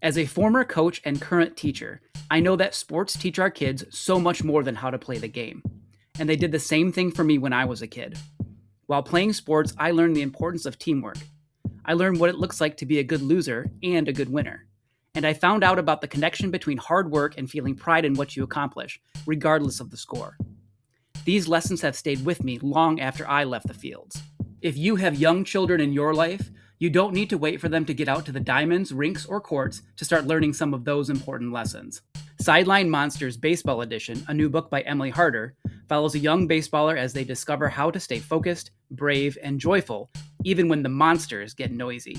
As a former coach and current teacher, I know that sports teach our kids so much more than how to play the game. And they did the same thing for me when I was a kid. While playing sports, I learned the importance of teamwork. I learned what it looks like to be a good loser and a good winner. And I found out about the connection between hard work and feeling pride in what you accomplish, regardless of the score. These lessons have stayed with me long after I left the fields. If you have young children in your life, you don't need to wait for them to get out to the diamonds, rinks, or courts to start learning some of those important lessons. Sideline Monsters Baseball Edition, a new book by Emily Harder, follows a young baseballer as they discover how to stay focused, brave, and joyful, even when the monsters get noisy.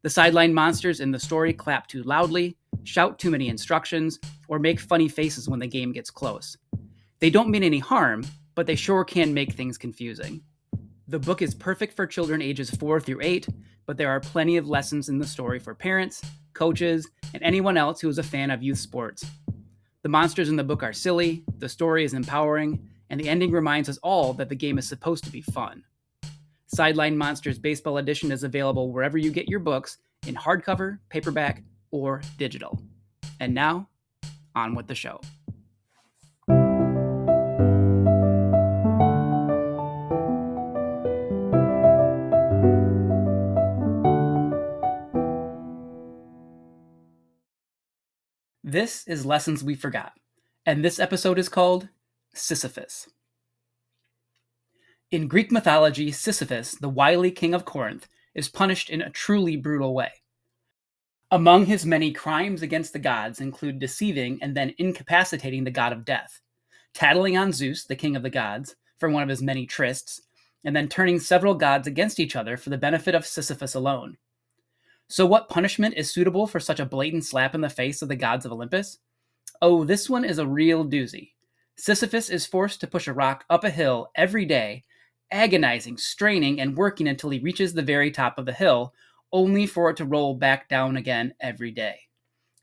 The sideline monsters in the story clap too loudly, shout too many instructions, or make funny faces when the game gets close. They don't mean any harm, but they sure can make things confusing. The book is perfect for children ages 4 through 8, but there are plenty of lessons in the story for parents, coaches, and anyone else who is a fan of youth sports. The monsters in the book are silly, the story is empowering, and the ending reminds us all that the game is supposed to be fun. Sideline Monsters Baseball Edition is available wherever you get your books in hardcover, paperback, or digital. And now, on with the show. This is Lessons We Forgot, and this episode is called Sisyphus. In Greek mythology, Sisyphus, the wily king of Corinth, is punished in a truly brutal way. Among his many crimes against the gods include deceiving and then incapacitating the god of death, tattling on Zeus, the king of the gods, for one of his many trysts, and then turning several gods against each other for the benefit of Sisyphus alone. So what punishment is suitable for such a blatant slap in the face of the gods of Olympus? Oh, this one is a real doozy. Sisyphus is forced to push a rock up a hill every day, agonizing, straining, and working until he reaches the very top of the hill, only for it to roll back down again every day.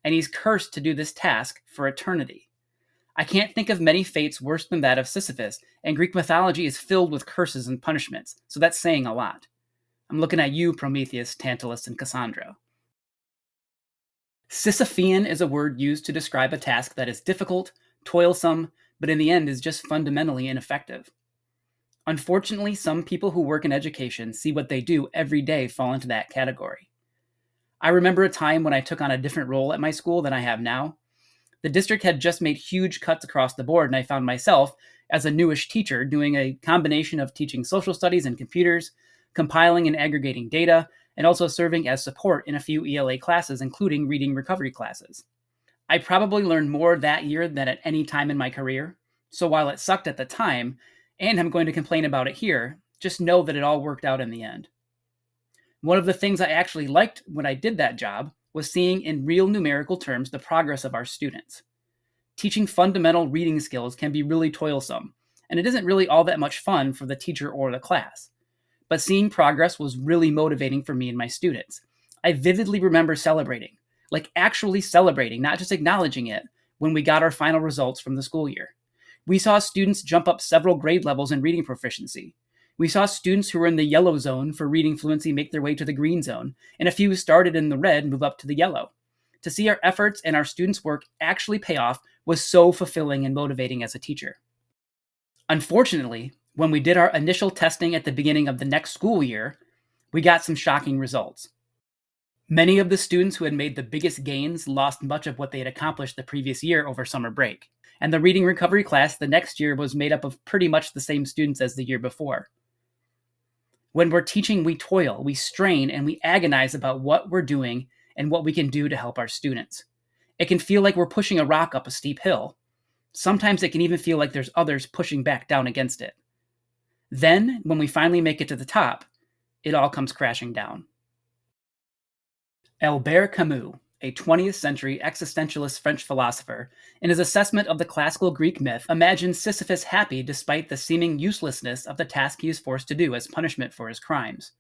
And he's cursed to do this task for eternity. I can't think of many fates worse than that of Sisyphus, and Greek mythology is filled with curses and punishments, so that's saying a lot. I'm looking at you, Prometheus, Tantalus, and Cassandra. Sisyphean is a word used to describe a task that is difficult, toilsome, but in the end is just fundamentally ineffective. Unfortunately, some people who work in education see what they do every day fall into that category. I remember a time when I took on a different role at my school than I have now. The district had just made huge cuts across the board, and I found myself, as a newish teacher, doing a combination of teaching social studies and computers, compiling and aggregating data, and also serving as support in a few ELA classes, including reading recovery classes. I probably learned more that year than at any time in my career, so while it sucked at the time, and I'm going to complain about it here, just know that it all worked out in the end. One of the things I actually liked when I did that job was seeing in real numerical terms the progress of our students. Teaching fundamental reading skills can be really toilsome, and it isn't really all that much fun for the teacher or the class. But seeing progress was really motivating for me and my students. I vividly remember celebrating, like actually celebrating, not just acknowledging it, when we got our final results from the school year. We saw students jump up several grade levels in reading proficiency. We saw students who were in the yellow zone for reading fluency make their way to the green zone, and a few who started in the red move up to the yellow. To see our efforts and our students' work actually pay off was so fulfilling and motivating as a teacher. Unfortunately, when we did our initial testing at the beginning of the next school year, we got some shocking results. Many of the students who had made the biggest gains lost much of what they had accomplished the previous year over summer break, and the reading recovery class the next year was made up of pretty much the same students as the year before. When we're teaching, we toil, we strain, and we agonize about what we're doing and what we can do to help our students. It can feel like we're pushing a rock up a steep hill. Sometimes it can even feel like there's others pushing back down against it. Then, when we finally make it to the top, it all comes crashing down. Albert Camus, a 20th century existentialist French philosopher, in his assessment of the classical Greek myth, imagines Sisyphus happy despite the seeming uselessness of the task he is forced to do as punishment for his crimes.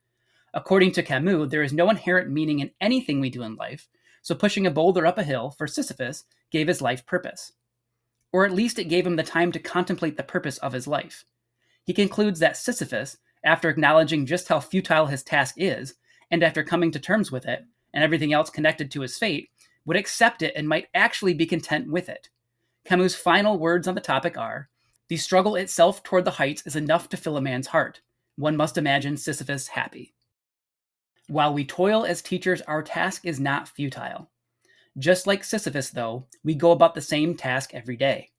According to Camus, there is no inherent meaning in anything we do in life, so pushing a boulder up a hill for Sisyphus gave his life purpose. Or at least it gave him the time to contemplate the purpose of his life. He concludes that Sisyphus, after acknowledging just how futile his task is, and after coming to terms with it, and everything else connected to his fate, would accept it and might actually be content with it. Camus' final words on the topic are, "The struggle itself toward the heights is enough to fill a man's heart. One must imagine Sisyphus happy." While we toil as teachers, our task is not futile. Just like Sisyphus, though, we go about the same task every day.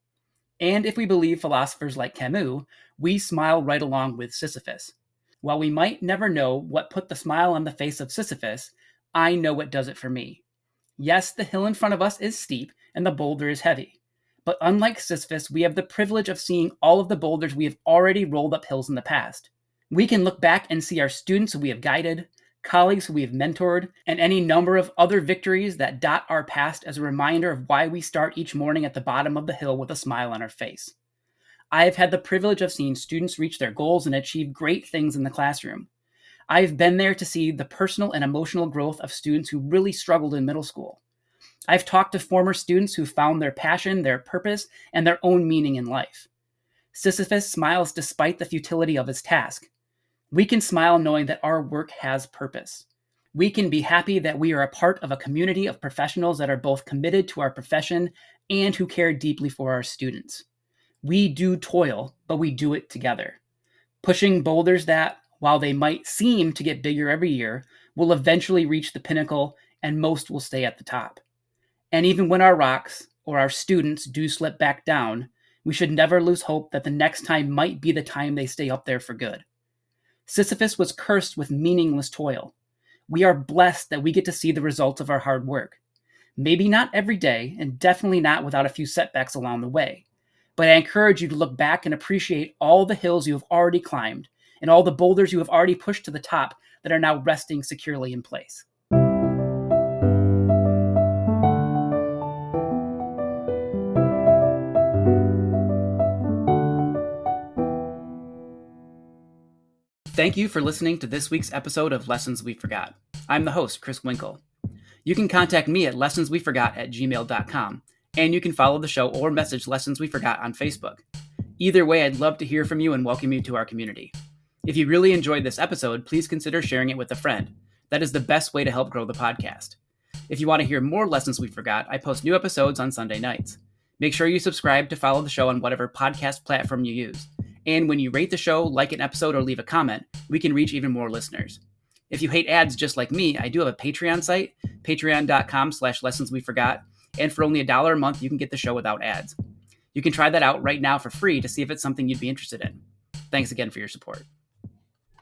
And if we believe philosophers like Camus, we smile right along with Sisyphus. While we might never know what put the smile on the face of Sisyphus, I know what does it for me. Yes, the hill in front of us is steep and the boulder is heavy. But unlike Sisyphus, we have the privilege of seeing all of the boulders we have already rolled up hills in the past. We can look back and see our students who we have guided, colleagues who we have mentored, and any number of other victories that dot our past as a reminder of why we start each morning at the bottom of the hill with a smile on our face. I have had the privilege of seeing students reach their goals and achieve great things in the classroom. I've been there to see the personal and emotional growth of students who really struggled in middle school. I've talked to former students who found their passion, their purpose, and their own meaning in life. Sisyphus smiles despite the futility of his task. We can smile knowing that our work has purpose. We can be happy that we are a part of a community of professionals that are both committed to our profession and who care deeply for our students. We do toil, but we do it together, pushing boulders that, while they might seem to get bigger every year, will eventually reach the pinnacle and most will stay at the top. And even when our rocks or our students do slip back down, we should never lose hope that the next time might be the time they stay up there for good. Sisyphus was cursed with meaningless toil. We are blessed that we get to see the results of our hard work. Maybe not every day, and definitely not without a few setbacks along the way. But I encourage you to look back and appreciate all the hills you have already climbed and all the boulders you have already pushed to the top that are now resting securely in place. Thank you for listening to this week's episode of Lessons We Forgot. I'm the host, Chris Winkle. You can contact me at lessonsweforgot@gmail.com, and you can follow the show or message Lessons We Forgot on Facebook. Either way, I'd love to hear from you and welcome you to our community. If you really enjoyed this episode, please consider sharing it with a friend. That is the best way to help grow the podcast. If you want to hear more Lessons We Forgot, I post new episodes on Sunday nights. Make sure you subscribe to follow the show on whatever podcast platform you use. And when you rate the show, like an episode, or leave a comment, we can reach even more listeners. If you hate ads just like me, I do have a Patreon site, patreon.com/lessonsweforgot, and for only $1 a month, you can get the show without ads. You can try that out right now for free to see if it's something you'd be interested in. Thanks again for your support.